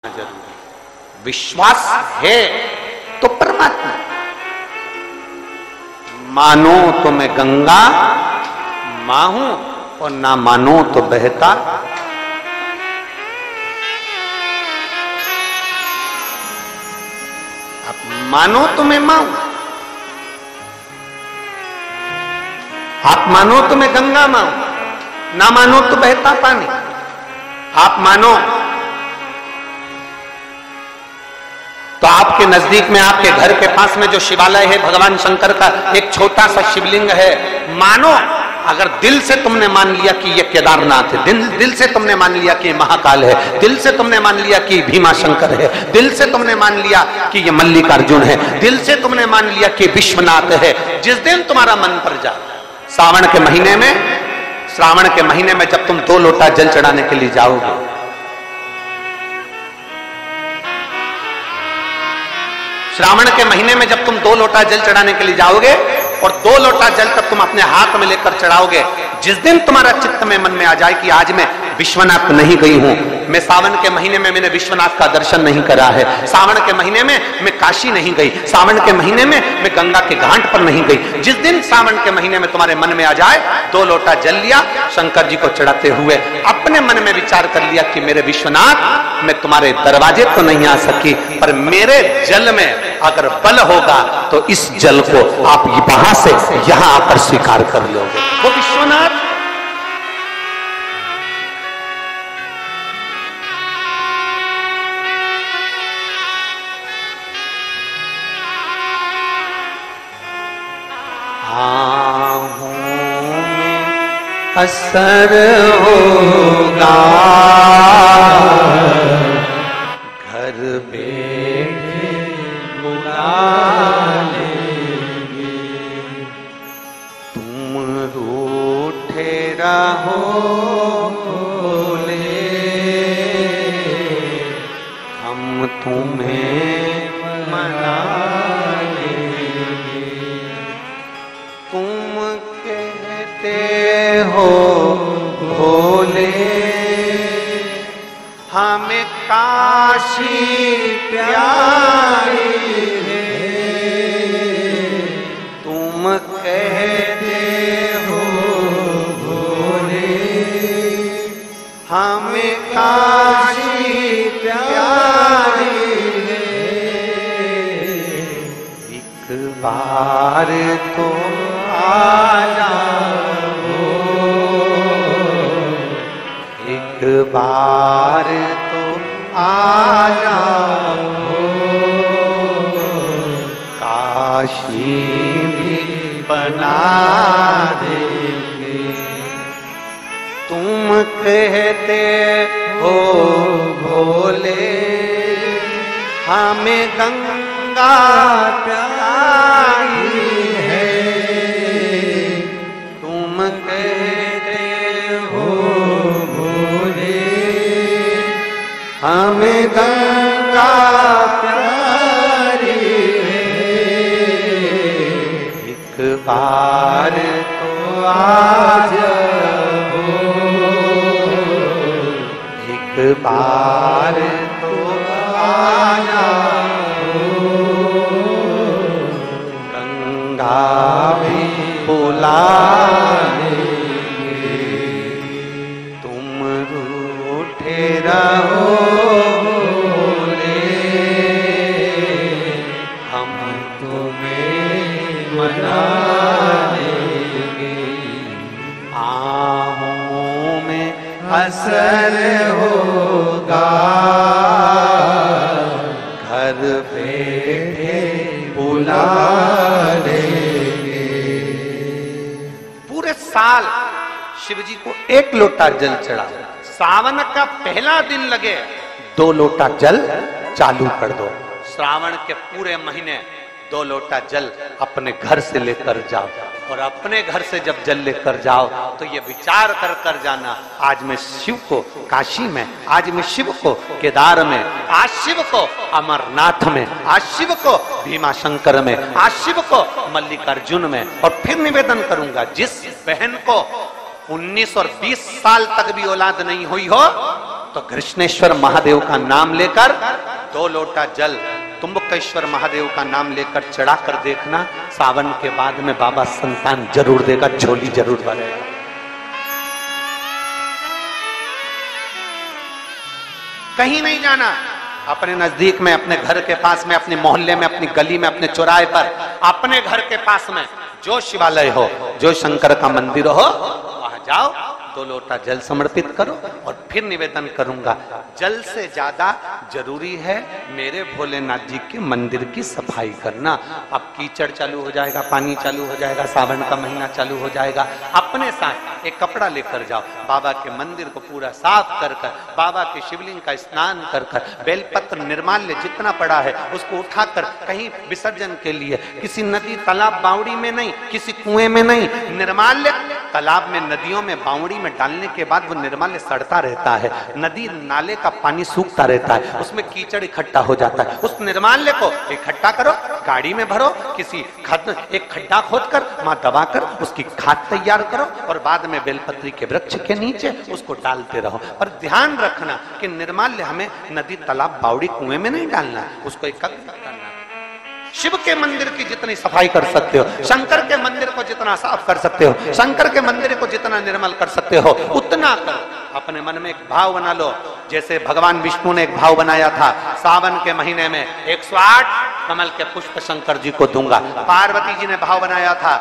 जरूरी। विश्वास है तो परमात्मा, मानो तो मैं गंगा मां हूं और ना मानो तो बहता। आप मानो तो मैं मां हूं, आप मानो तो मैं गंगा मां हूं, ना मानो तो बहता पानी। आप मानो तो आपके नजदीक में, आपके घर के पास में जो शिवालय है भगवान शंकर का, एक छोटा सा शिवलिंग है। मानो अगर दिल से तुमने मान लिया कि ये केदारनाथ है, दिल से तुमने मान लिया कि ये महाकाल है, दिल से तुमने मान लिया कि भीमा शंकर है, दिल से तुमने मान लिया कि ये मल्लिकार्जुन है, दिल से तुमने मान लिया कि विश्वनाथ है। जिस दिन तुम्हारा मन पर जाए, श्रावण के महीने में जब तुम 2 लोटा जल चढ़ाने के लिए जाओगे, श्रावण के महीने में जब तुम 2 लोटा जल चढ़ाने के लिए जाओगे और 2 लोटा जल तब तुम अपने हाथ में लेकर चढ़ाओगे, जिस दिन तुम्हारा चित्त में मन में आ जाए कि आज मैं विश्वनाथ नहीं गई हूं, मैं सावन के महीने में मैंने विश्वनाथ का दर्शन नहीं करा है, सावन के महीने में मैं काशी नहीं गई, सावन के महीने में मैं गंगा के घाट पर नहीं गई, जिस दिन सावन के महीने में तुम्हारे मन में आ जाए, 2 लोटा जल लिया, शंकर जी को चढ़ाते हुए अपने मन में विचार कर लिया कि मेरे विश्वनाथ, मैं तुम्हारे दरवाजे तो नहीं आ सकी, पर मेरे जल में अगर बल होगा तो इस जल को आप वहां से यहां आकर स्वीकार कर लोगे। वो विश्वनाथ असर होगा, घर बैठे बुला लेंगे, तुम रूठे रहोगे, हम तुम्हें मना लेंगे, तुम कहते हो भोले हमें काशी प्यारी है, तुम कहते हो भोले हमें काशी प्यारी है, एक बार तो आ जाओ, एक बार तो आ जाओ, काशी भी बना देंगे, तुम कहते हो भोले हमें गंगा प्यारी है, तुम कहते हो भोले हमें गंगा प्यारी है, एक बार तो आ जाओ, एक बार तो आ जाओ, गंगा भी बुला लेंगे, तुम रूठे रहोगे, हम तुम्हें मना लेंगे, आहों में असर होगा, घर बैठे बुला लेंगे। पूरे साल शिव जी को 1 लोटा जल चढ़ाओ, सावन का पहला दिन लगे 2 लोटा जल चालू कर दो, श्रावण के पूरे महीने 2 लोटा जल अपने घर से लेकर जाओ, और अपने घर से जब जल लेकर जाओ तो ये विचार कर कर जाना, आज मैं शिव को काशी में, आज मैं शिव को केदार में, आज शिव को अमरनाथ में, आज शिव को भीमा शंकर में, आज शिव को मल्लिकार्जुन में। और फिर निवेदन करूंगा, जिस बहन को 19 और 20 साल तक भी औलाद नहीं हुई हो, तो कृष्णेश्वर महादेव का नाम लेकर 2 लोटा जल तुम्बकेश्वर महादेव का नाम लेकर चढ़ा कर देखना, सावन के बाद में बाबा संतान जरूर देगा, झोली जरूर भरेगा। कहीं नहीं जाना, अपने नजदीक में, अपने घर के पास में, अपने मोहल्ले में, अपनी गली में, अपने चौराहे पर, अपने घर के पास में जो शिवालय हो, जो शंकर का मंदिर हो, वहां जाओ, 2 लोटा जल समर्पित करो और फिर निवेदन करूंगा, जल से ज्यादा जरूरी है मेरे भोलेनाथ जी के मंदिर की सफाई करना। अब कीचड़ चालू हो जाएगा, पानी चालू हो जाएगा, सावन का महीना चालू हो जाएगा, अपने साथ एक कपड़ा लेकर जाओ, बाबा के मंदिर को पूरा साफ कर कर, बाबा के शिवलिंग का स्नान कर कर, बेलपत्र निर्माल्य जितना पड़ा है उसको उठाकर कहीं विसर्जन के लिए, किसी नदी तालाब बावड़ी में नहीं, किसी कुएं में नहीं, निर्माल्य तालाब में, नदियों में, बावड़ी में डालने के बाद वो निर्माल्य सड़ता रहता है, नदी नाले का पानी सूखता रहता है, उसमें कीचड़ इकट्ठा हो जाता है, उस निर्माल्य को इकट्ठा करो, गाड़ी में भरो, किसी एक खड्डा खोदकर वहां दबाकर उसकी खाद तैयार करो और बाद में बेलपत्री के वृक्ष के नीचे उसको डालते रहो। पर ध्यान रखना कि निर्माल्य हमें नदी तालाब बावड़ी कुएं में नहीं डालना, उसको एकत्रित करना। शिव के मंदिर की जितनी सफाई कर सकते हो, शंकर के मंदिर को जितना साफ कर सकते हो, शंकर के मंदिर को जितना निर्मल कर सकते हो, उतना करो। अपने मन में एक भाव बना लो, जैसे भगवान विष्णु ने एक भाव बनाया था, सावन के महीने में 108 कमल के पुष्प शंकर जी को दूंगा। पार्वती जी ने भाव बनाया था,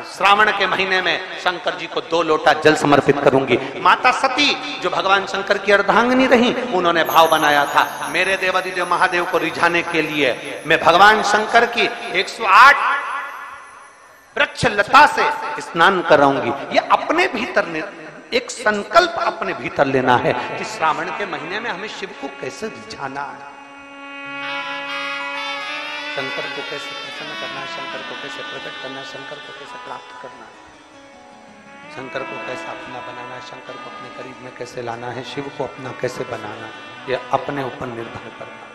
श्रावण के महीने में शंकर जी को 2 लोटा जल समर्पित करूंगी। माता सती जो भगवान शंकर की अर्धांगिनी रही, उन्होंने भाव बनाया था, मेरे देवादिदेव महादेव को रिझाने के लिए मैं भगवान शंकर की 108 वृक्ष लता से स्नान कराऊंगी। ये अपने भीतर एक संकल्प अपने भीतर लेना है कि श्रावण के महीने में हमें शिव को कैसे रिझाना है, शंकर को कैसे प्रसन्न करना है, शंकर को कैसे प्रकट करना है, शंकर को कैसे प्राप्त करना है, शंकर को कैसे अपना बनाना है, शंकर को अपने करीब में कैसे लाना है, शिव को अपना कैसे बनाना है, यह अपने ऊपर निर्भर करता है।